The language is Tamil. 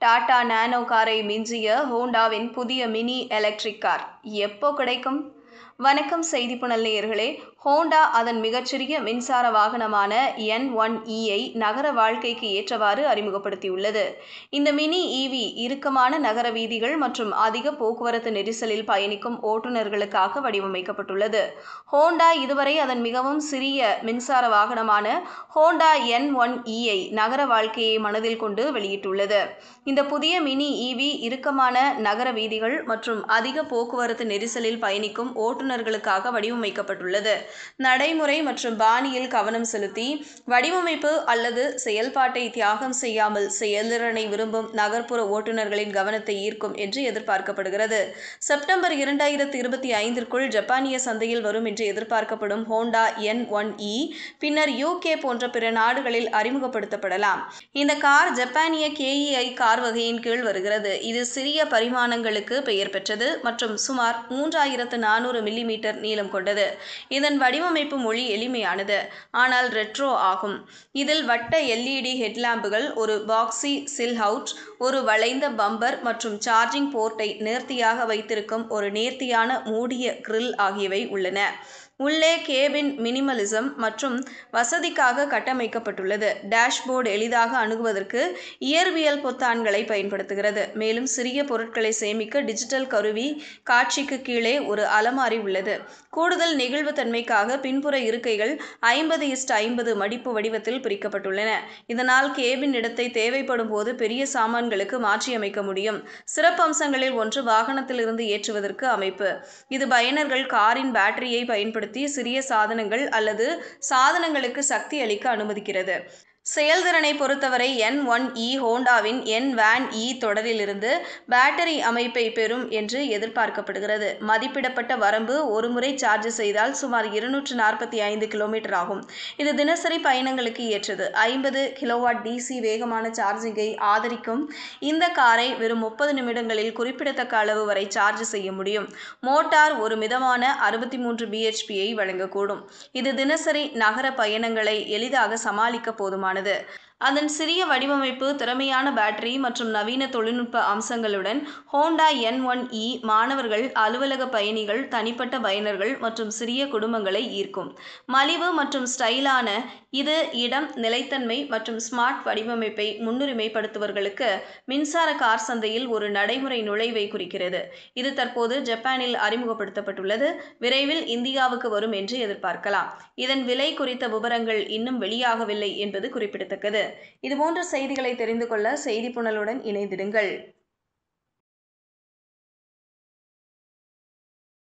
டாடா நானோ காரை மிஞ்சிய ஹோண்டாவின் புதிய மினி எலக்ட்ரிக் கார் எப்போ கிடைக்கும்? வணக்கம் செய்திப்புனல் நேயர்களே. ஹோண்டா அதன் மிகச்சிறிய மின்சார வாகனமான N1e-ஐ நகர வாழ்க்கைக்கு ஏற்றவாறு அறிமுகப்படுத்தியுள்ளது. இந்த மினி EV இறுக்கமான நகர வீதிகள் மற்றும் அதிக போக்குவரத்து நெரிசலில் பயணிக்கும் ஓட்டுநர்களுக்காக வடிவமைக்கப்பட்டுள்ளது. ஹோண்டா இதுவரை அதன் மிகவும் சிறிய மின்சார வாகனமான ஹோண்டா N1e-ஐ நகர வாழ்க்கையை மனதில் கொண்டு வெளியிட்டுள்ளது. இந்த புதிய மினி EV இறுக்கமான நகர வீதிகள் மற்றும் அதிக போக்குவரத்து நெரிசலில் பயணிக்கும் ஓட்டுநர்களுக்காக வடிவமைக்கப்பட்டுள்ளது. நடைமுறை மற்றும் பாணியில் கவனம் செலுத்தி, வடிவமைப்பு அல்லது செயல்பாட்டை தியாகம் செய்யாமல் செயல்திறனை விரும்பும் நகர்ப்புற ஓட்டுநர்களின் கவனத்தை ஈர்க்கும் என்று எதிர்பார்க்கப்படுகிறது. செப்டம்பர் 2025ற்குள் ஜப்பானிய சந்தையில் வரும் என்று எதிர்பார்க்கப்படும் ஹோண்டா N1e பின்னர் UK போன்ற பிற நாடுகளில் அறிமுகப்படுத்தப்படலாம். இந்த கார் ஜப்பானிய KEI கார் வகையின் கீழ் வருகிறது. இது சிறிய பரிமாணங்களுக்கு பெயர் பெற்றது மற்றும் சுமார் 3400 மில்லிமீட்டர் நீளம் கொண்டது. இதன் வடிவமைப்பு மொழி எளிமையானது, ஆனால் ரெட்ரோ ஆகும். இதில் வட்ட LED ஹெட்லாம்புகள், ஒரு பாக்ஸி சில் ஹவுட், ஒரு வளைந்த பம்பர் மற்றும் சார்ஜிங் போர்ட்டை நேர்த்தியாக வைத்திருக்கும் ஒரு நேர்த்தியான மூடிய கிரில் ஆகியவை உள்ளன. உள்ளே கேபின் மினிமலிசம் மற்றும் வசதிக்காக கட்டமைக்கப்பட்டுள்ளது. டேஷ்போர்டு எளிதாக அணுகுவதற்கு இயற்பியல் பொத்தான்களை பயன்படுத்துகிறது, மேலும் சிறிய பொருட்களை சேமிக்க டிஜிட்டல் கருவி காட்சிக்கு கீழே ஒரு அலமாரி உள்ளது. கூடுதல் நெகிழ்வுத்தன்மைக்காக பின்புற இருக்கைகள் 50:50 மடிப்பு வடிவத்தில் பிரிக்கப்பட்டுள்ளன. இதனால் கேபின் இடத்தை தேவைப்படும் போது பெரிய சாமான்களுக்கு மாற்றியமைக்க முடியும். சிறப்பம்சங்களில் ஒன்று வாகனத்திலிருந்து ஏற்றுவதற்கு அமைப்பு. இது பயனர்கள் காரின் பேட்டரியை பயன்படுத்தி சிறிய சாதனங்கள் அல்லது சாதனங்களுக்கு சக்தி அளிக்க அனுமதிக்கிறது. செயல்திறனை பொறுத்தவரை N1e ஹோண்டாவின் N-Van-e தொடரிலிருந்து பேட்டரி அமைப்பை பெறும் என்று எதிர்பார்க்கப்படுகிறது. மதிப்பிடப்பட்ட வரம்பு ஒருமுறை சார்ஜ் செய்தால் சுமார் 245 கிலோமீட்டர் ஆகும். இது தினசரி பயணங்களுக்கு ஏற்றது. 50 கிலோவாட் DC வேகமான சார்ஜிங்கை ஆதரிக்கும் இந்த காரை வெறும் 30 நிமிடங்களில் குறிப்பிடத்தக்க அளவு வரை சார்ஜ் செய்ய முடியும். மோட்டார் ஒரு மிதமான 63 bhp-ஐ வழங்கக்கூடும். இது தினசரி நகர பயணங்களை எளிதாக சமாளிக்க போதுமானது. அதன் சிறிய வடிவமைப்பு, திறமையான பேட்டரி மற்றும் நவீன தொழில்நுட்ப அம்சங்களுடன் ஹோண்டா N1e மாணவர்கள், அலுவலக பயணிகள், தனிப்பட்ட பயனர்கள் மற்றும் சிறிய குடும்பங்களை ஈர்க்கும். மலிவு மற்றும் ஸ்டைலான இது இடம், நிலைத்தன்மை மற்றும் ஸ்மார்ட் வடிவமைப்பை முன்னுரிமைப்படுத்துபவர்களுக்கு மின்சார கார் சந்தையில் ஒரு நடைமுறை நுழைவை குறிக்கிறது. இது தற்போது ஜப்பானில் அறிமுகப்படுத்தப்பட்டுள்ளது. விரைவில் இந்தியாவுக்கு வரும் என்று எதிர்பார்க்கலாம். இதன் விலை குறித்த விவரங்கள் இன்னும் வெளியாகவில்லை என்பது குறிப்பிடத்தக்கது. இதுபோன்ற செய்திகளை தெரிந்து கொள்ள செய்திப்புனலுடன் இணைந்திடுங்கள்.